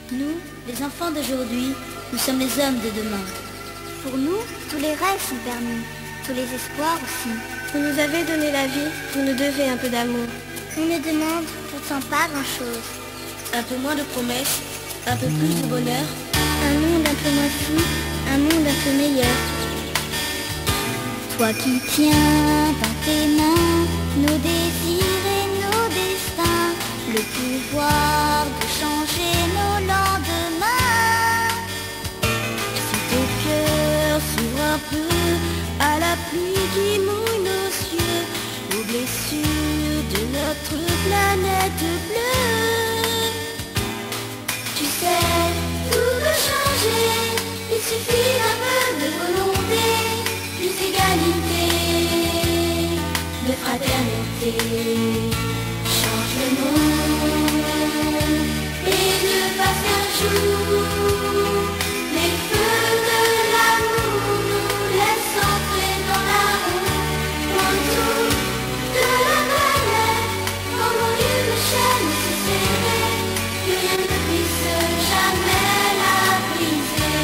Nous, les enfants d'aujourd'hui, nous sommes les hommes de demain. Pour nous, tous les rêves sont permis, tous les espoirs aussi. Vous nous avez donné la vie, vous nous devez un peu d'amour. On ne demande pourtant pas grand-chose. Un peu moins de promesses, un peu plus de bonheur. Un monde un peu moins fou, un monde un peu meilleur. Toi qui tiens dans tes mains nos désirs et nos destins, le pouvoir de changer nos lendemains. Si tes cœurs s'ouvrent un peu à la pluie qui mouille nos yeux, aux blessures de notre planète bleue. Tu sais, tout peut changer, il suffit d'un peu de volonté, plus d'égalité, de fraternité. Change le monde et je passe un jour. Les feux de l'amour nous laissent entrer dans la roue. Autour de la planète, comme une chaîne se serrer, que rien ne puisse jamais la briser.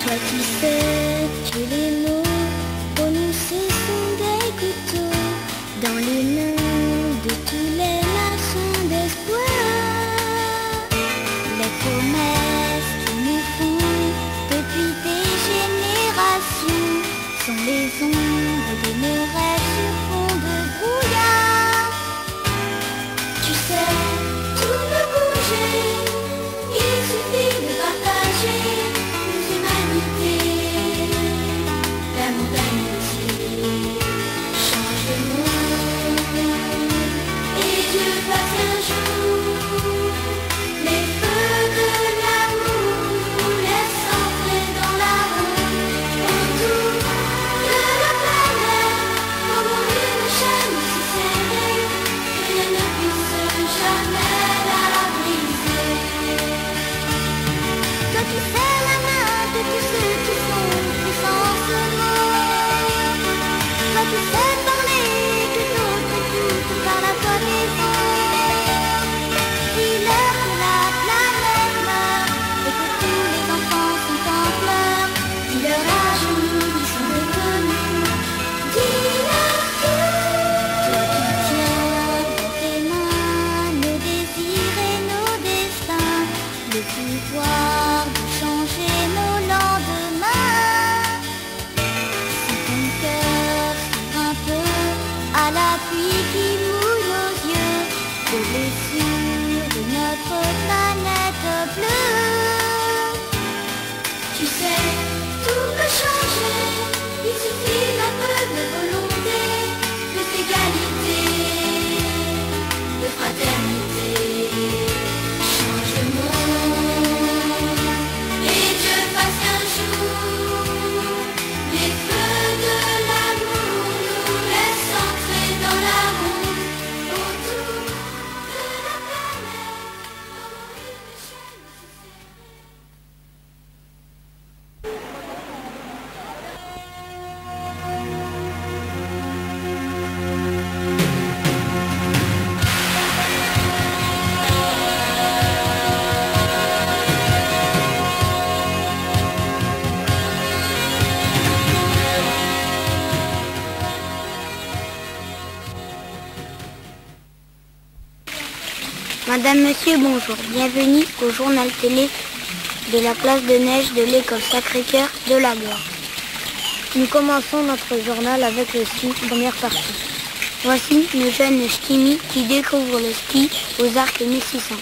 Toi qui sais que les mots prononcés sont des couteaux dans les mains de tous les marchands d'espoir. Les promesses qu'ils nous font depuis des générations sont les ombres de nos rêves sur fond de brouillard. Tu sais, tout peut bouger, il suffit de partager nos humanités, l'amour d'amitié. Change le monde et Dieu fasse un jour. Les feux de l'amour nous laissent entrer dans la roue. Autour de la planète, comme une chaîne si serrée, que rien ne puisse jamais la briser. Toi qui serres la main de tous ceux qui sont puissants ce monde. Toi qui sais parler que d'autres écoutent par la voix des ondes. Dis-leur que la planète meurt et que tous les enfants sont en pleurs. Dis-leur à genoux ils sont devenus. Dis-leur tout. Toi qui tiens dans tes mains nos désirs et nos destins, le pouvoir de changer nos lendemains. Si ton cœur s'ouvre un peu à la pluie qui mouille nos yeux, aux blessures de notre planète bleue. Tu sais, tout peut changer, il suffit d'un peu de volonté, plus d'égalité, de fraternité. Change le monde et Dieu fasse qu'un jour les feux de l'amour nous laissent entrer dans la roue. Autour de la planète, comme une chaîne si serrée. Madame, Monsieur, bonjour. Bienvenue au journal télé de la classe de neige de l'école Sacré-Cœur de la Gloire. Nous commençons notre journal avec le ski, première partie. Voici nos jeunes skimis qui découvrent le ski aux Arcs 1600.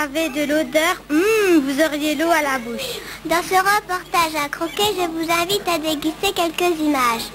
avez de l'odeur, vous auriez l'eau à la bouche. Dans ce reportage à croquer, je vous invite à déguster quelques images.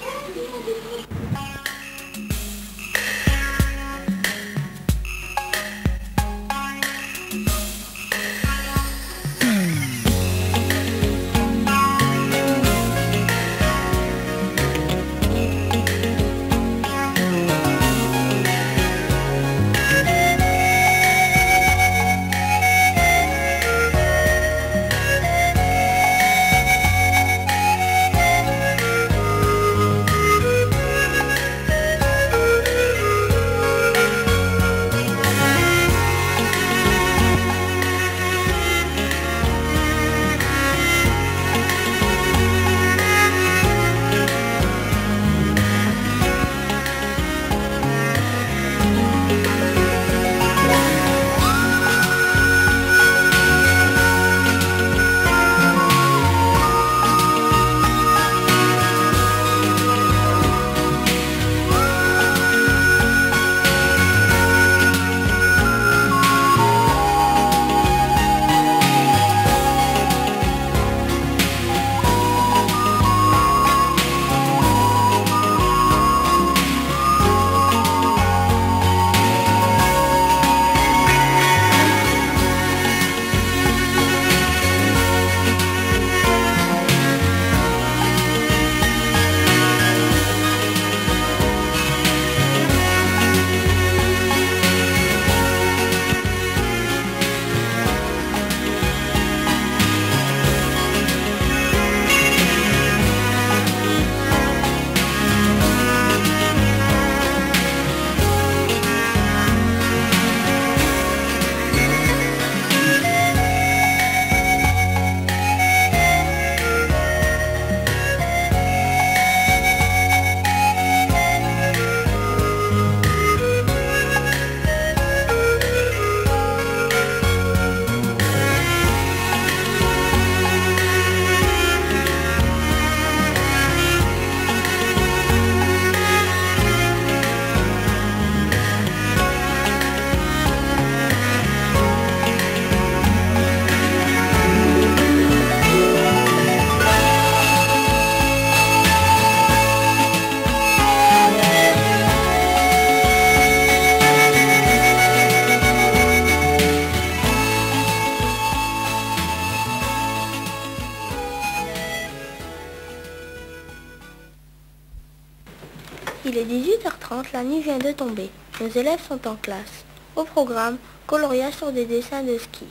Il est 18h30, la nuit vient de tomber. Nos élèves sont en classe. Au programme, coloriage sur des dessins de ski.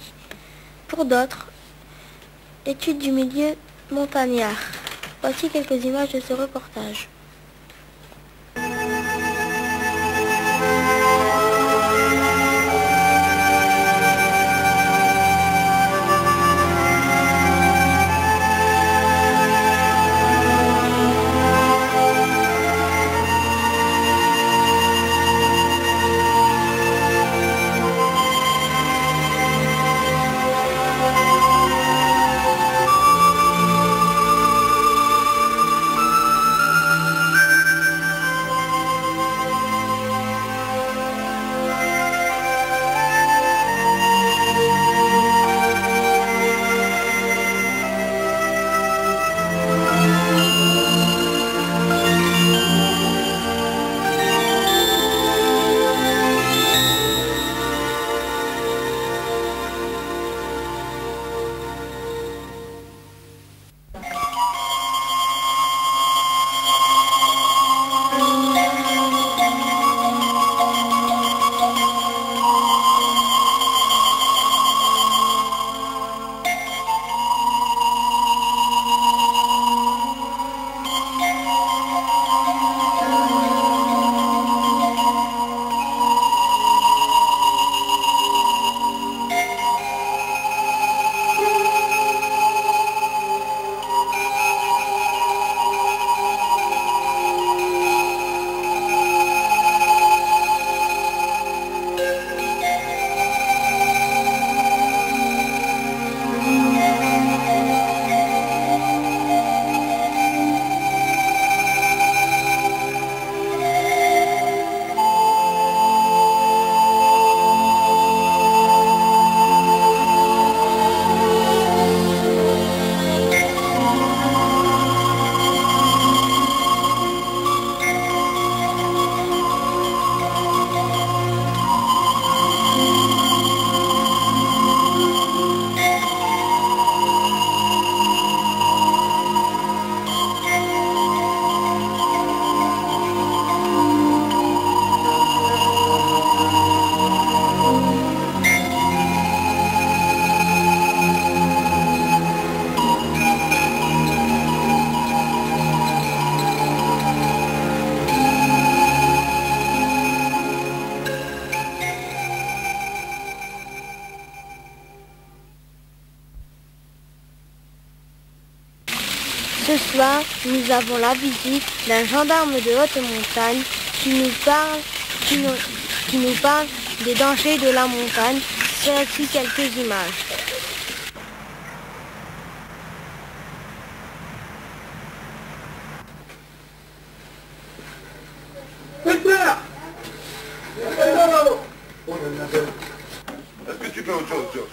Pour d'autres, études du milieu montagnard. Voici quelques images de ce reportage. soir, nous avons la visite d'un gendarme de haute montagne qui nous parle des dangers de la montagne. Voici quelques images. Est-ce que tu fais autre chose, Joe?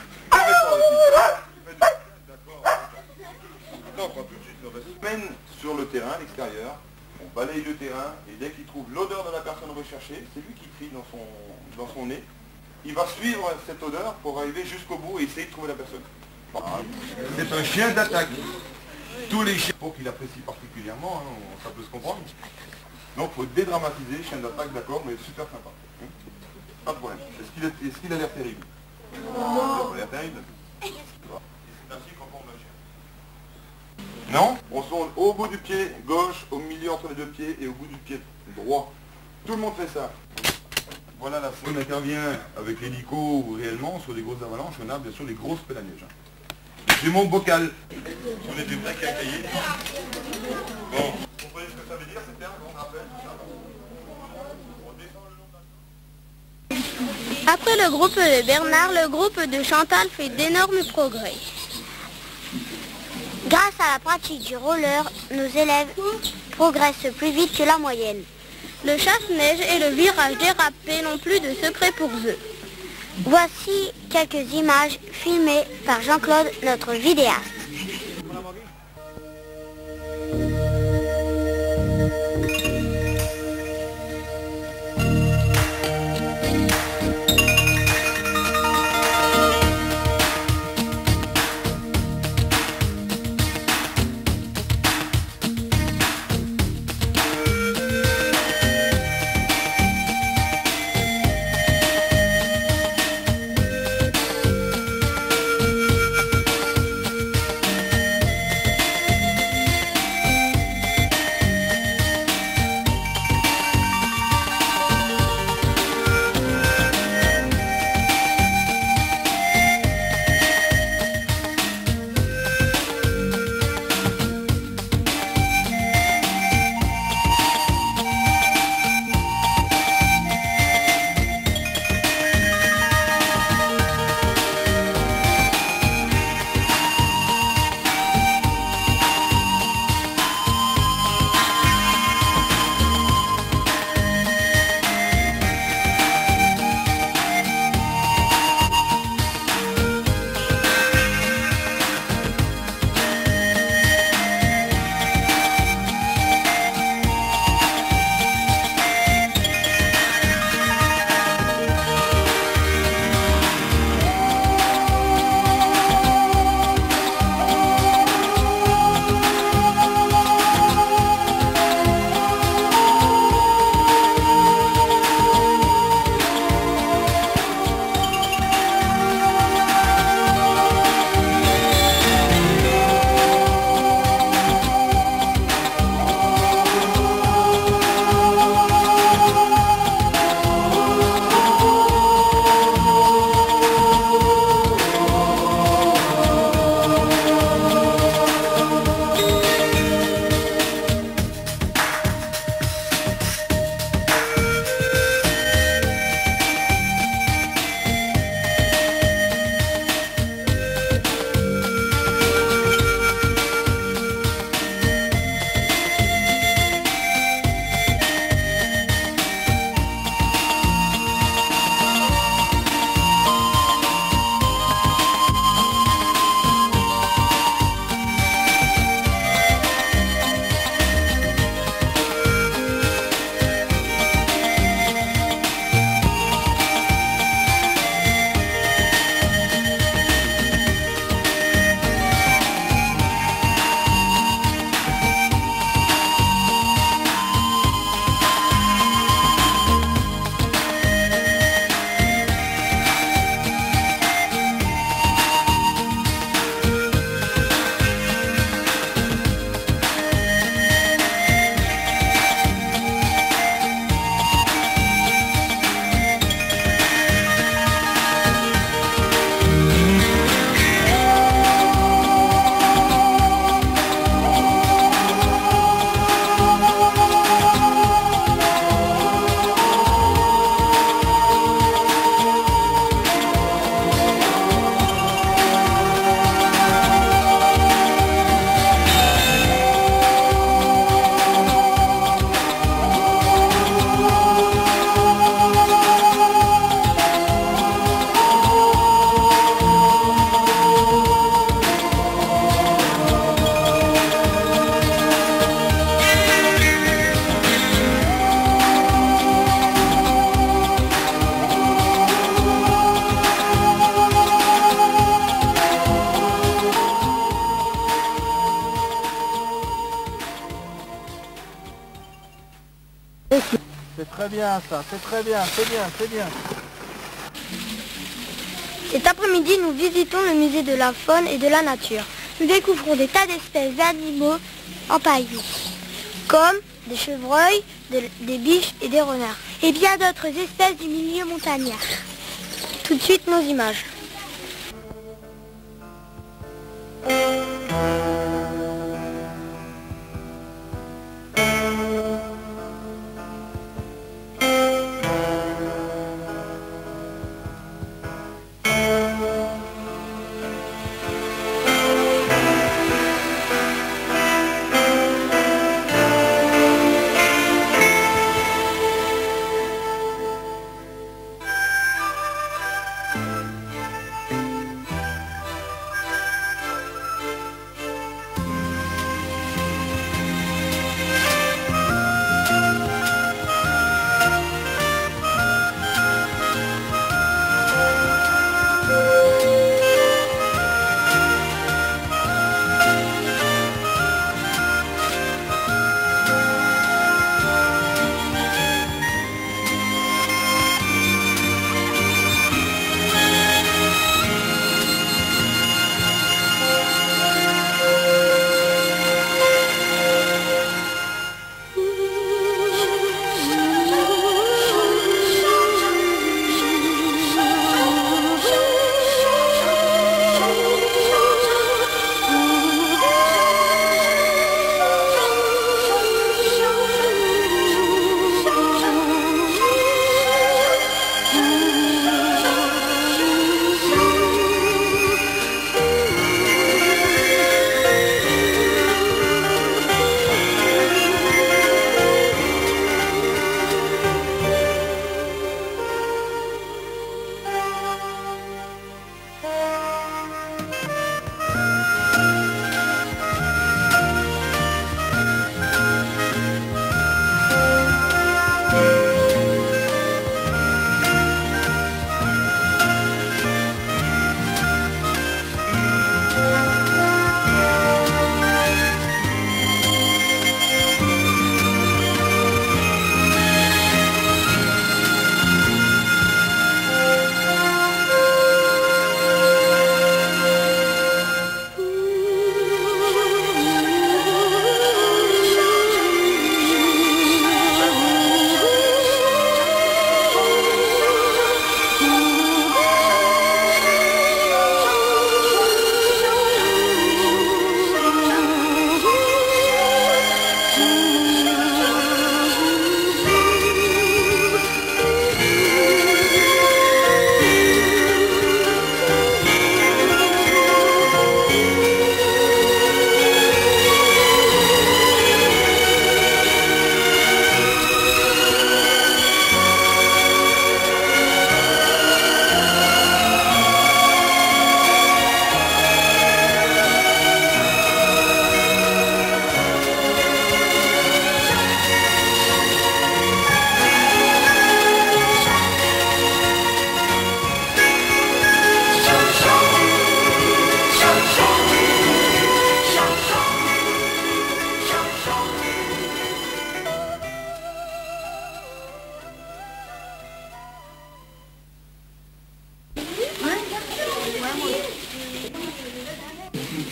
Non, pas tout de suite. On se mène sur le terrain, à l'extérieur. On balaye le terrain et dès qu'il trouve l'odeur de la personne recherchée, c'est lui qui crie dans son nez. Il va suivre cette odeur pour arriver jusqu'au bout et essayer de trouver la personne. C'est un chien d'attaque. Tous les chiens, pour qu'il apprécie particulièrement, hein, ça peut se comprendre. Donc il faut dédramatiser, chien d'attaque, d'accord, mais super sympa. Pas de problème. Est-ce qu'il a l'air terrible? Il a l'air terrible. C'est ainsi qu'on forme un chien. Non? On sonde au bout du pied gauche, au milieu entre les deux pieds et au bout du pied droit. Tout le monde fait ça. Voilà la sonde. On intervient avec l'hélico ou réellement sur des grosses avalanches. On a bien sûr les grosses pelles à neige. J'ai mon bocal. On est des vrais cacaillés. Bon, vous comprenez ce que ça veut dire, c'est un grand rappel. On descend le long d'un... Après le groupe de Bernard, le groupe de Chantal fait d'énormes progrès. Grâce à la pratique du roller, nos élèves progressent plus vite que la moyenne. Le chasse-neige et le virage dérapé n'ont plus de secret pour eux. Voici quelques images filmées par Jean-Claude, notre vidéaste. C'est très bien ça, c'est très bien, c'est bien, c'est bien. Cet après-midi, nous visitons le musée de la faune et de la nature. Nous découvrons des tas d'espèces d'animaux empaillés, comme des chevreuils, des biches et des renards, et bien d'autres espèces du milieu montagnard. Tout de suite, nos images.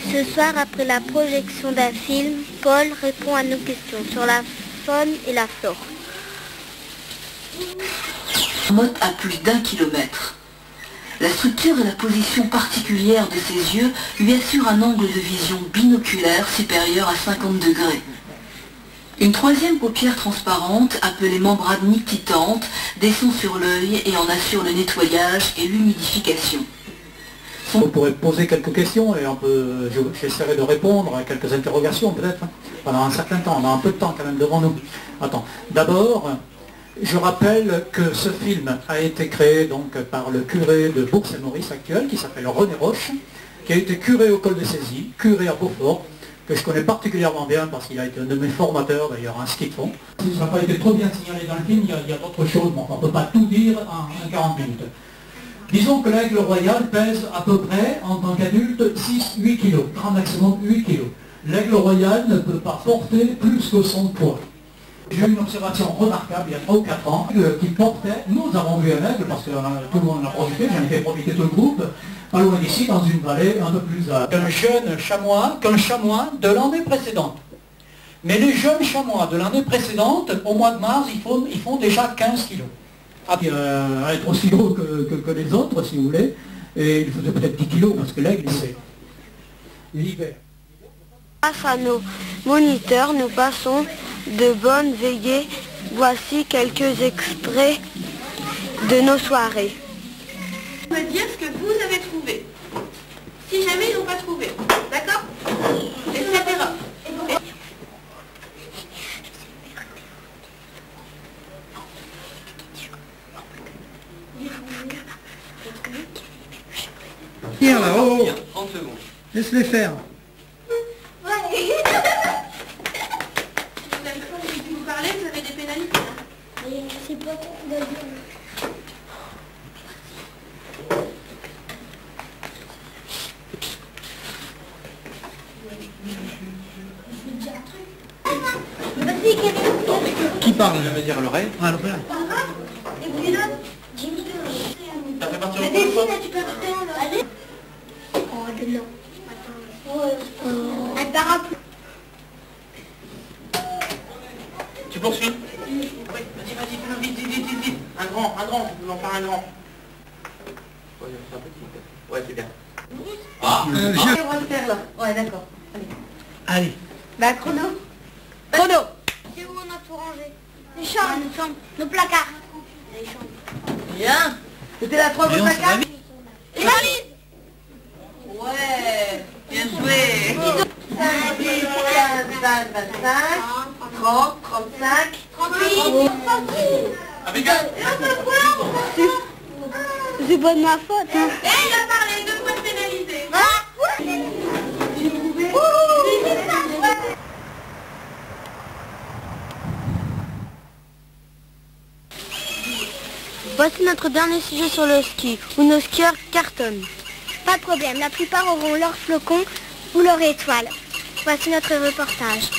Ce soir, après la projection d'un film, Paul répond à nos questions sur la faune et la flore. Motte à plus d'1 kilomètre. La structure et la position particulière de ses yeux lui assurent un angle de vision binoculaire supérieur à 50 degrés. Une troisième paupière transparente, appelée membrane nictitante, descend sur l'œil et en assure le nettoyage et l'humidification. On pourrait poser quelques questions et j'essaierai de répondre à quelques interrogations peut-être pendant un certain temps. On a un peu de temps quand même devant nous. Attends. D'abord, je rappelle que ce film a été créé donc par le curé de Bourg-Saint-Maurice actuel, qui s'appelle René Roche, qui a été curé au Col de Cézy, curé à Beaufort, que je connais particulièrement bien parce qu'il a été un de mes formateurs d'ailleurs en ski de fond. Ça n'a pas été trop bien signalé dans le film, il y a d'autres choses, bon, on ne peut pas tout dire en 40 minutes. Disons que l'aigle royal pèse à peu près, en tant qu'adulte, 6-8 kg, grand maximum 8 kg. L'aigle royal ne peut pas porter plus que son poids. J'ai eu une observation remarquable il y a 3 ou 4 ans qui portait, nous avons vu un aigle, parce que tout le monde en a profité, j'en ai fait profiter tout le groupe, pas loin d'ici, dans une vallée un peu plus qu'un jeune chamois, qu'un chamois de l'année précédente. Mais les jeunes chamois de l'année précédente, au mois de mars, ils font déjà 15 kilos. Être aussi gros que les autres, si vous voulez, et il faisait peut-être 10 kilos, parce que l'aigle, c'est l'hiver. Grâce à nos moniteurs, nous passons de bonnes veillées. Voici quelques extraits de nos soirées. Vous me dire ce que vous avez trouvé. Si jamais ils n'ont pas trouvé, d'accord? Etc. Tiens là, oh, 30 secondes. laisse-les faire. Si vous parlez, vous avez des pénalités. C'est pas trop d'ailleurs. Qui parle? Je vais dire l'oreille. Ah, le père. Et puis là, j'ai mis Ça fait partir la au premier fois. Delphine, tu peux rester là. Allez. Oh non. Attends. Un parapluie. Tu poursuis? Oui, vas-y, fais-le vite. Un grand, tu peux en faire un grand. Ouais, c'est un petit. Ouais, c'est bien. On va le faire là. Ouais, d'accord. Allez. Bah, chrono. Chrono. C'est où on a tout rangé? Les chambres, nos placards. Les chambres. Bien. C'était la 3 Mais on votre s'en carte. va Les valises. Ouais. Bien joué. 5, 10, 15, 20, 25, 30, 35, 38. Avec un. C'est pas de ma faute, hein. Et il a parlé, 2 points pénalisés. Voici notre dernier sujet sur le ski, où nos skieurs cartonnent. Pas de problème, la plupart auront leur flocon ou leur étoile. Voici notre reportage.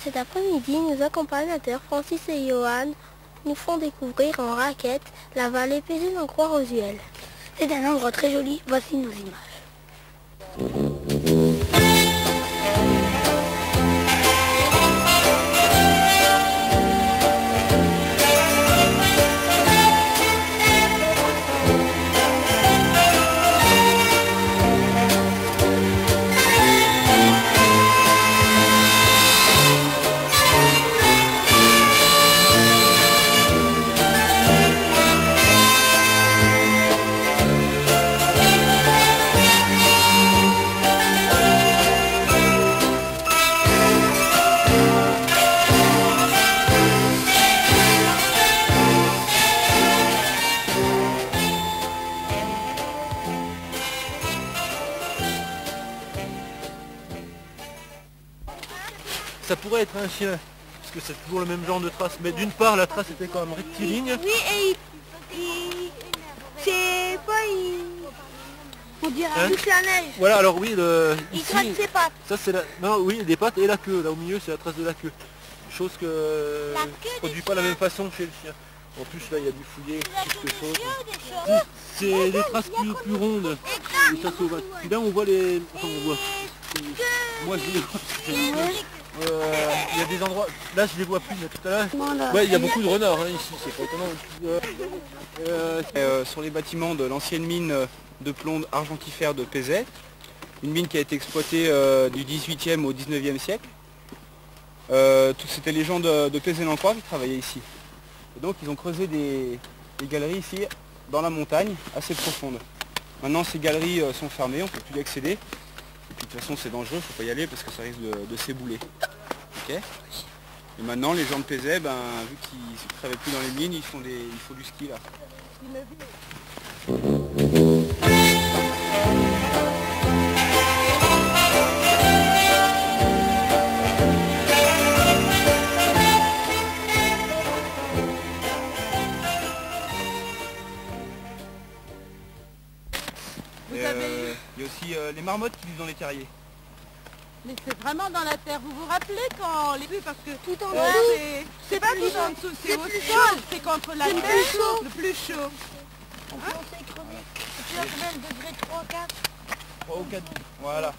Cet après-midi, nos accompagnateurs Francis et Johan nous font découvrir en raquette la vallée paisible en Croix-Rosuel. C'est un endroit très joli, voici nos images. ça pourrait être un chien, parce que c'est toujours le même genre de trace. Mais d'une part, la trace était quand même rectiligne. Oui, et c'est pas... On dirait Hein? plus la neige. Voilà, alors oui, Il ici, gratte ses pattes. ça c'est la... Non, oui, des pattes et la queue. Là au milieu, c'est la trace de la queue. Chose que La ne queue se produit des pas de la chiens. même façon chez le chien. En plus, là, il y a du fouillé, quelque chose. Des choses. C'est des traces plus rondes. Et ça sauvage. Puis là, on voit les... Enfin, on voit... Moi, je les vois. Il y a des endroits... Là, je les vois plus, mais tout à l'heure... Ouais, il y a beaucoup de renards, hein, ici, c'est pas étonnant. Sur les bâtiments de l'ancienne mine de plomb argentifère de Pézet, une mine qui a été exploitée du 18e au 19e siècle. C'était les gens de Pézet-Lancroix qui travaillaient ici. Et donc ils ont creusé des galeries ici, dans la montagne, assez profondes. Maintenant ces galeries sont fermées, on ne peut plus y accéder. Et puis, de toute façon c'est dangereux, il ne faut pas y aller parce que ça risque de s'ébouler. Okay. Et maintenant les gens de Pézet, vu qu'ils ne travaillent plus dans les mines, ils font du ski là. Il y a aussi les marmottes qui vivent dans les terriers. Mais c'est vraiment dans la terre. Vous vous rappelez quand les... Oui, parce que Tout en ouais, dessous. c'est pas tout en dessous, c'est au plus sol, c'est contre la C'est le terre, plus chaud. le plus chaud. On s'est crevé. Et puis là, combien de degrés? 3, 4? 3 ou 4, voilà.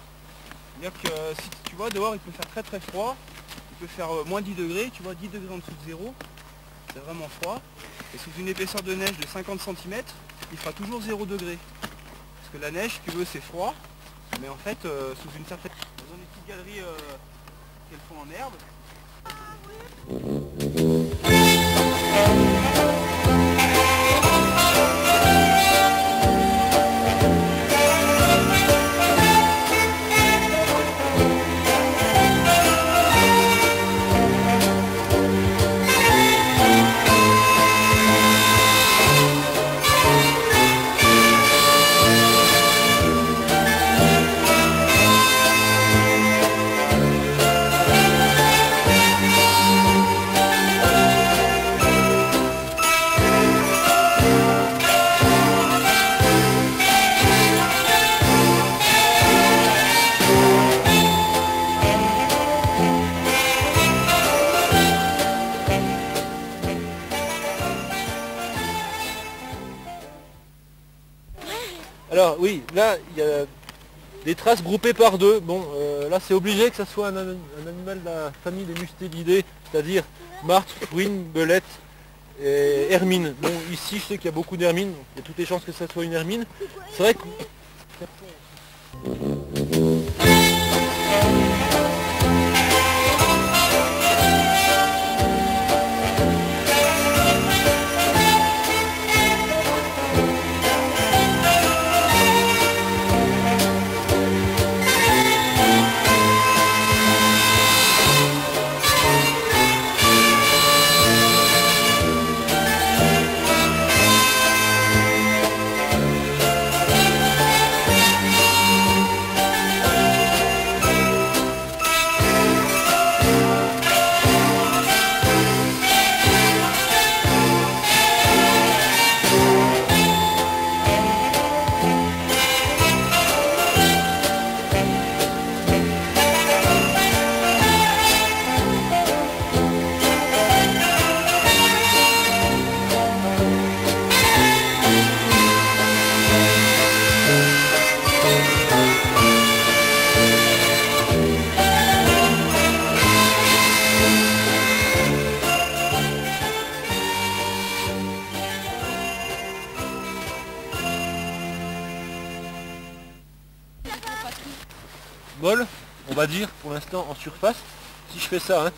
C'est-à-dire que si tu vois dehors il peut faire très très froid, il peut faire moins 10 degrés, tu vois 10 degrés en dessous de zéro, c'est vraiment froid. Et sous une épaisseur de neige de 50 cm, il fera toujours 0 degré. Parce que la neige, si tu veux, c'est froid, mais en fait, sous une certaine... Dans des petites galeries qu'elles font en herbe. Alors oui, là il y a des traces groupées par deux. Bon, là c'est obligé que ça soit un animal de la famille des mustélidés, c'est-à-dire martre, fouine, belette et hermine. Bon, ici je sais qu'il y a beaucoup d'hermines, il y a toutes les chances que ça soit une hermine. C'est vrai que... molle, on va dire, pour l'instant en surface. Si je fais ça, hein,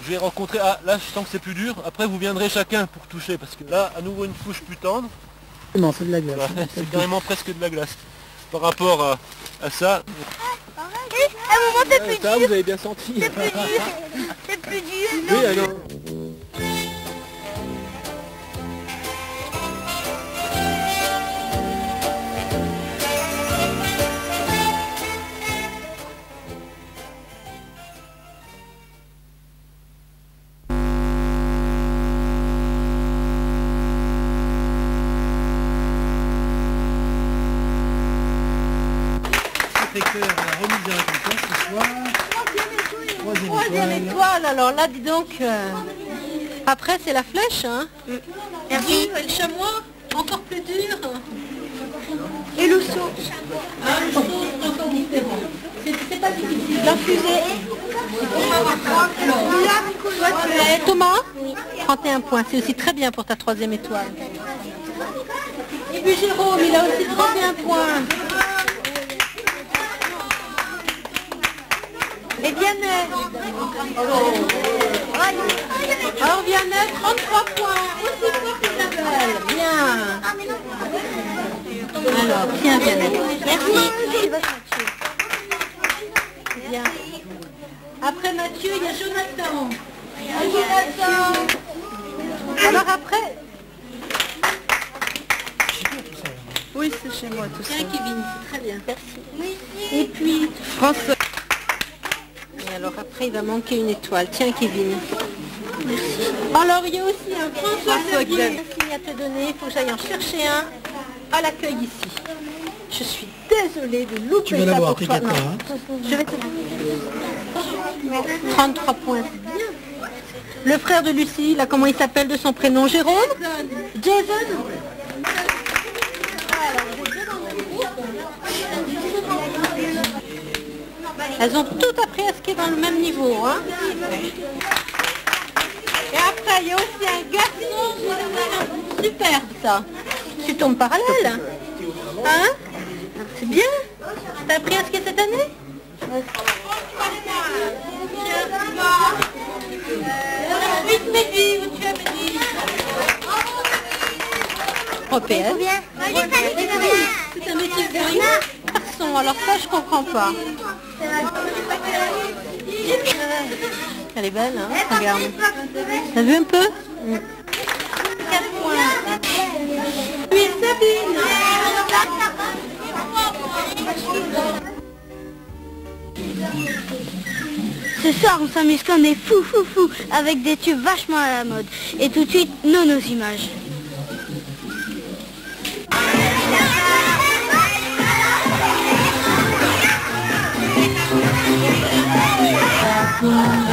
je vais rencontrer... Ah, là je sens que c'est plus dur. Après vous viendrez chacun pour toucher, parce que là, à nouveau une couche plus tendre. Non, c'est de la glace. Voilà, c'est carrément presque de la glace. Par rapport à ça... À un moment, c'est plus ça, dur. vous avez bien senti. C'est plus dur. C'est plus dur. Oui, alors... remise des récompenses ce soir. Troisième étoile, alors là, dis donc. Après, c'est la flèche, hein. Merci. Et le chamois, encore plus dur. Et le saut. Ah, le saut, c'est encore différent. C'est pas difficile. La fusée. Toi, tu es Thomas, 31 points. C'est aussi très bien pour ta troisième étoile. Et puis Jérôme, il a aussi 31 points. Et Vianney. Alors Vianney, 33 points. Aussi fort qu'Isabelle. Bien. Alors, tiens Vianney. Merci. Bien. Après Mathieu, il y a Jonathan. Alors après... Oui, c'est chez moi tout ça. Tiens Kevin, c'est très bien. Merci. Et puis François. Et alors après, il va manquer une étoile. Tiens Kevin. Merci. Alors il y a aussi un François qui a un signe à te donner. Il faut que j'aille en chercher un à l'accueil ici. Je suis désolée de louper Tu vas l'avoir, t'inquiète pas. Hein. Je vais te... 33 points, c'est bien. Le frère de Lucie, là, comment il s'appelle de son prénom? Jérôme? Jason. Elles ont toutes appris à skier dans le même niveau. Hein. Et après, il y a aussi un garçon. Super, ça. Tu tombes parallèle. Hein? C'est bien. T'as appris à skier cette année? Européenne. C'est un métier de garçon, alors ça je comprends pas. Elle est belle, hein? Regarde. T'as vu un peu? 4 points. Oui, Sabine. Ce soir, on s'amuse comme des fous avec des tubes vachement à la mode. Et tout de suite, nos images. La forêt,